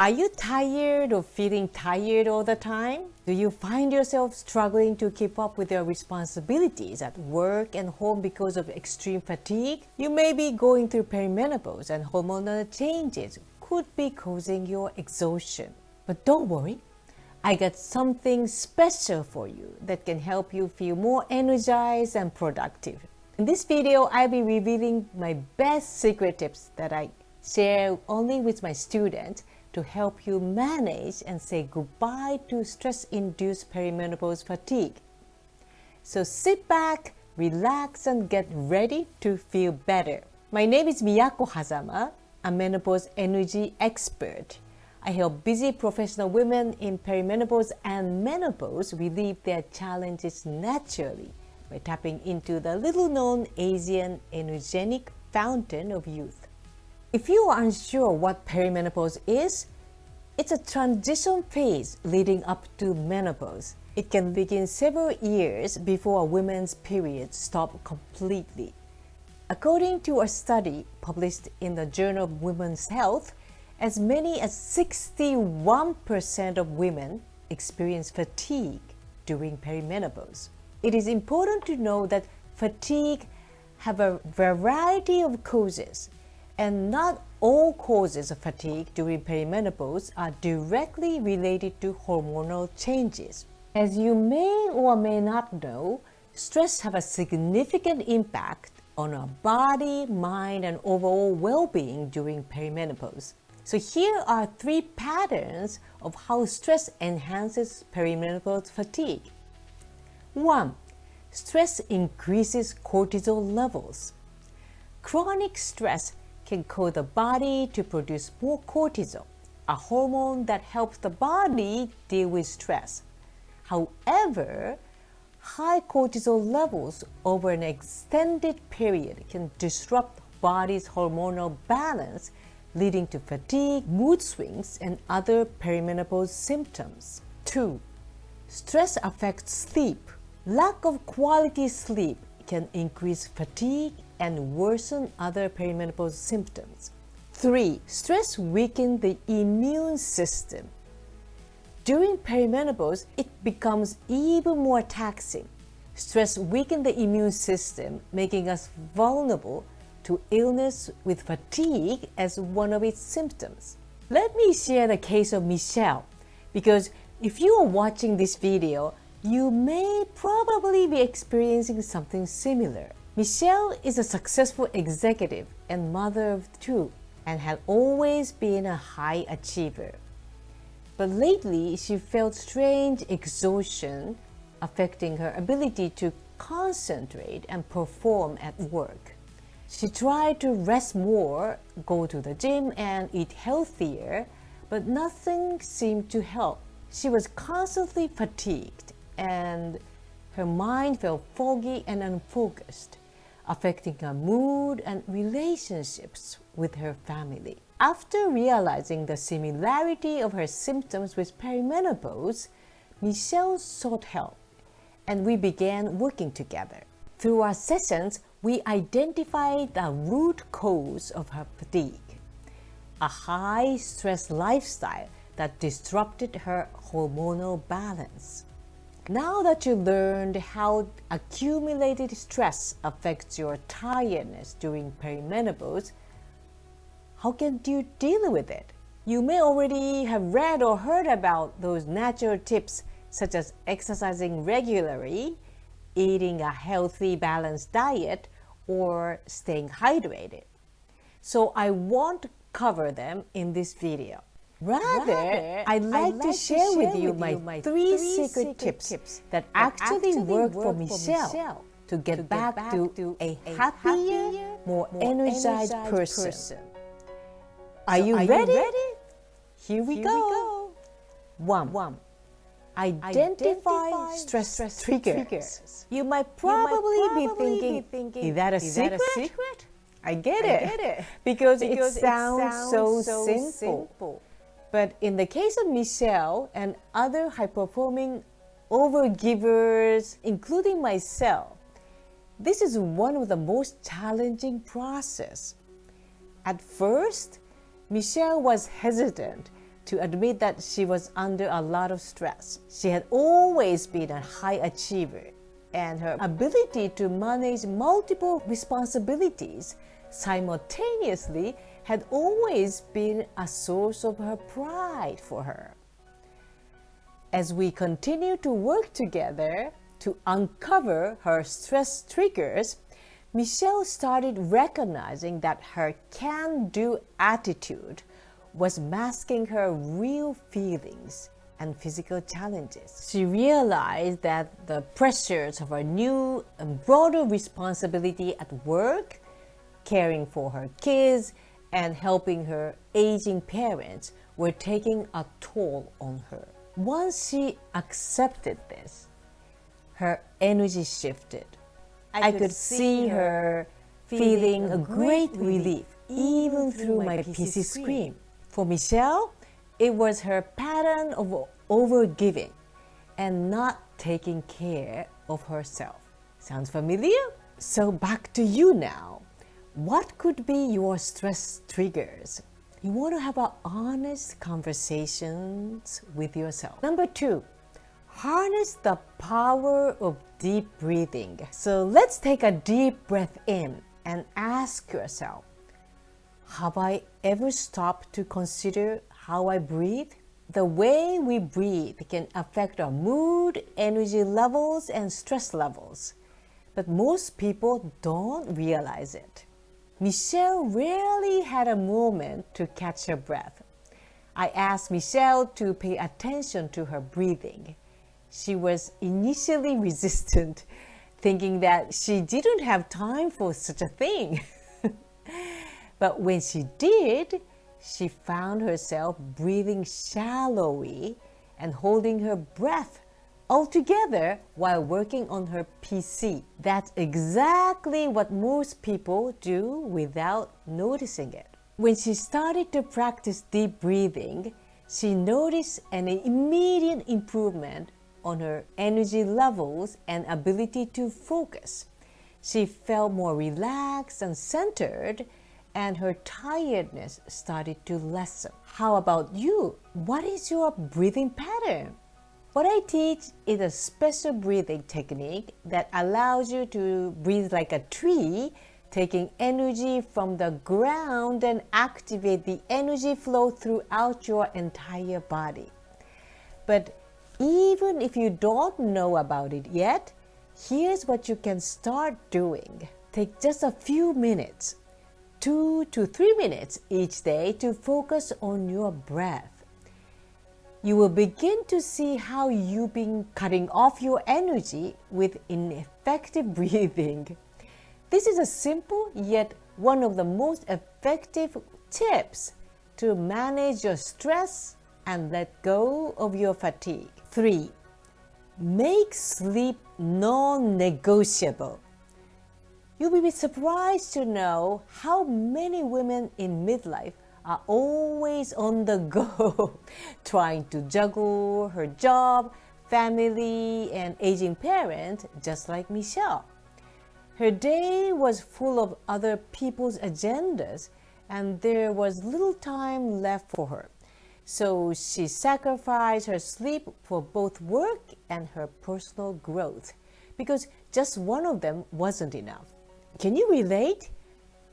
Are you tired of feeling tired all the time? Do you find yourself struggling to keep up with your responsibilities at work and home because of extreme fatigue? You may be going through perimenopause, and hormonal changes could be causing your exhaustion. But don't worry, I got something special for you that can help you feel more energized and productive. In this video, I'll be revealing my best secret tips that I share only with my students to help you manage and say goodbye to stress-induced perimenopause fatigue. So sit back, relax, and get ready to feel better. My name is Miyako Hazama, a menopause energy expert. I help busy professional women in perimenopause and menopause relieve their challenges naturally by tapping into the little-known Asian energetic fountain of youth. If you are unsure what perimenopause is, it's a transition phase leading up to menopause. It can begin several years before a woman's periods stop completely. According to a study published in the Journal of Women's Health, as many as 61% of women experience fatigue during perimenopause. It is important to know that fatigue have a variety of causes, and not all causes of fatigue during perimenopause are directly related to hormonal changes. As you may or may not know, stress has a significant impact on our body, mind, and overall well-being during perimenopause. So here are 3 patterns of how stress enhances perimenopause fatigue. 1. Stress increases cortisol levels. Chronic stress can cause the body to produce more cortisol, a hormone that helps the body deal with stress. However, high cortisol levels over an extended period can disrupt the body's hormonal balance, leading to fatigue, mood swings, and other perimenopause symptoms. 2. Stress affects sleep. Lack of quality sleep can increase fatigue and worsen other perimenopause symptoms. 3. Stress weakens the immune system. During perimenopause, it becomes even more taxing. Stress weakens the immune system, making us vulnerable to illness with fatigue as one of its symptoms. Let me share the case of Michelle, because if you are watching this video, you may probably be experiencing something similar. Michelle is a successful executive and mother of 2 and had always been a high achiever. But lately, she felt strange exhaustion affecting her ability to concentrate and perform at work. She tried to rest more, go to the gym, and eat healthier, but nothing seemed to help. She was constantly fatigued, and her mind felt foggy and unfocused, affecting her mood and relationships with her family. After realizing the similarity of her symptoms with perimenopause, Michelle sought help, and we began working together. Through our sessions, we identified the root cause of her fatigue, a high-stress lifestyle that disrupted her hormonal balance. Now that you learned how accumulated stress affects your tiredness during perimenopause, how can you deal with it? You may already have read or heard about those natural tips such as exercising regularly, eating a healthy, balanced diet, or staying hydrated. So I won't cover them in this video. Rather, I'd like to share with you my 3 secret tips that actually work for Michelle to get back to a happier, more energized person. Are you ready? Here we go. 1. Identify stress triggers. You might probably be thinking, is that a secret? I get it. Because it sounds so simple. But in the case of Michelle and other high-performing overgivers, including myself, this is one of the most challenging processes. At first, Michelle was hesitant to admit that she was under a lot of stress. She had always been a high achiever, and her ability to manage multiple responsibilities simultaneously had always been a source of her pride for her. As we continue to work together to uncover her stress triggers, Michelle started recognizing that her can-do attitude was masking her real feelings and physical challenges. She realized that the pressures of her new and broader responsibility at work, caring for her kids, and helping her aging parents were taking a toll on her. Once she accepted this, her energy shifted. I could see her feeling a great relief even through my PC screen. For Michelle, it was her pattern of overgiving and not taking care of herself. Sounds familiar? So back to you now. What could be your stress triggers? You want to have honest conversations with yourself. Number 2, harness the power of deep breathing. So let's take a deep breath in and ask yourself, have I ever stopped to consider how I breathe? The way we breathe can affect our mood, energy levels, and stress levels. But most people don't realize it. Michelle rarely had a moment to catch her breath. I asked Michelle to pay attention to her breathing. She was initially resistant, thinking that she didn't have time for such a thing. But when she did, she found herself breathing shallowly and holding her breath altogether while working on her PC. That's exactly what most people do without noticing it. When she started to practice deep breathing, she noticed an immediate improvement on her energy levels and ability to focus. She felt more relaxed and centered, and her tiredness started to lessen. How about you? What is your breathing pattern? What I teach is a special breathing technique that allows you to breathe like a tree, taking energy from the ground and activate the energy flow throughout your entire body. But even if you don't know about it yet, here's what you can start doing. Take just a few minutes, 2 to 3 minutes each day to focus on your breath. You will begin to see how you've been cutting off your energy with ineffective breathing. This is a simple yet one of the most effective tips to manage your stress and let go of your fatigue. 3. Make sleep non-negotiable. You'll be surprised to know how many women in midlife are always on the go, trying to juggle her job, family, and aging parent, just like Michelle. Her day was full of other people's agendas, and there was little time left for her. So she sacrificed her sleep for both work and her personal growth, because just one of them wasn't enough. Can you relate?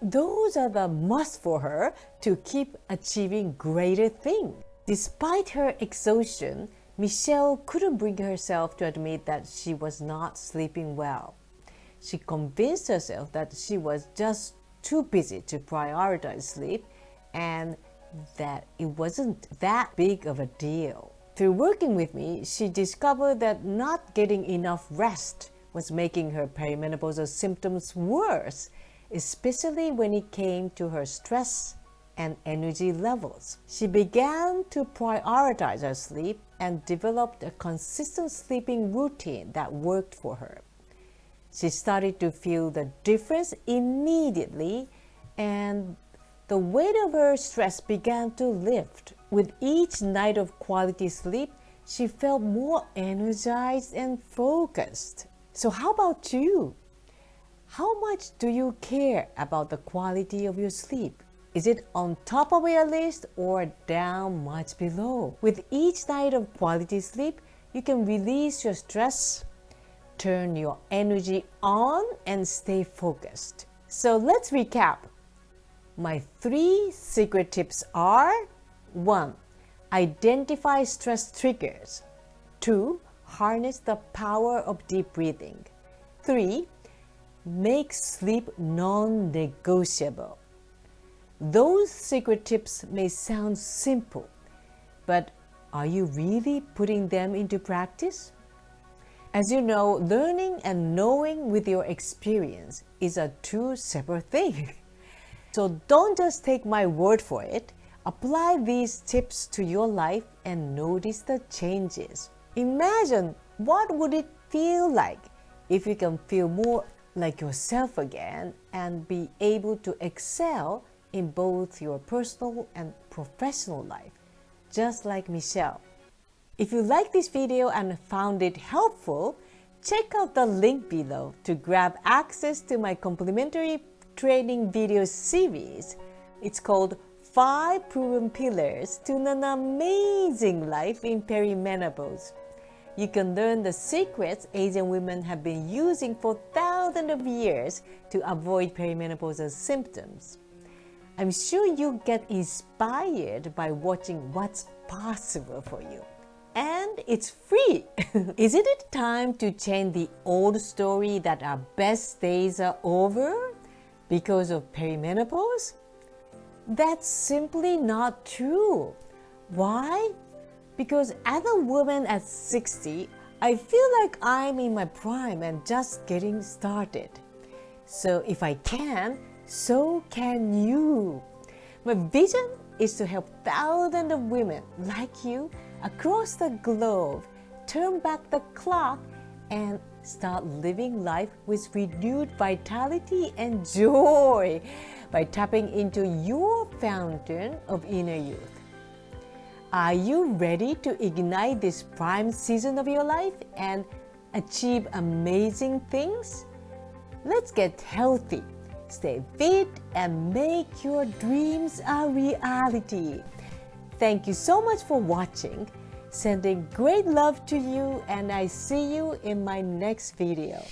Those are the must for her to keep achieving greater things. Despite her exhaustion, Michelle couldn't bring herself to admit that she was not sleeping well. She convinced herself that she was just too busy to prioritize sleep and that it wasn't that big of a deal. Through working with me, she discovered that not getting enough rest was making her perimenopausal symptoms worse, especially when it came to her stress and energy levels. She began to prioritize her sleep and developed a consistent sleeping routine that worked for her. She started to feel the difference immediately, and the weight of her stress began to lift. With each night of quality sleep, she felt more energized and focused. So how about you? How much do you care about the quality of your sleep? Is it on top of your list or down much below? With each night of quality sleep, you can release your stress, turn your energy on, and stay focused. So let's recap. My 3 secret tips are: 1. Identify stress triggers. 2. Harness the power of deep breathing. 3. Make sleep non-negotiable. Those secret tips may sound simple, but are you really putting them into practice? As you know, learning and knowing with your experience is a 2 separate thing. So don't just take my word for it. Apply these tips to your life and notice the changes. Imagine what would it feel like if you can feel more like yourself again and be able to excel in both your personal and professional life, just like Michelle. If you liked this video and found it helpful, check out the link below to grab access to my complimentary training video series. It's called 5 Proven Pillars to an Amazing Life in Perimenopause. You can learn the secrets Asian women have been using for thousands of years to avoid perimenopausal symptoms. I'm sure you'll get inspired by watching what's possible for you. And it's free! Isn't it time to change the old story that our best days are over because of perimenopause? That's simply not true. Why? Because as a woman at 60, I feel like I'm in my prime and just getting started. So if I can, so can you. My vision is to help thousands of women like you across the globe turn back the clock and start living life with renewed vitality and joy by tapping into your fountain of inner youth. Are you ready to ignite this prime season of your life and achieve amazing things? Let's get healthy, stay fit, and make your dreams a reality. Thank you so much for watching. Sending great love to you, and I see you in my next video.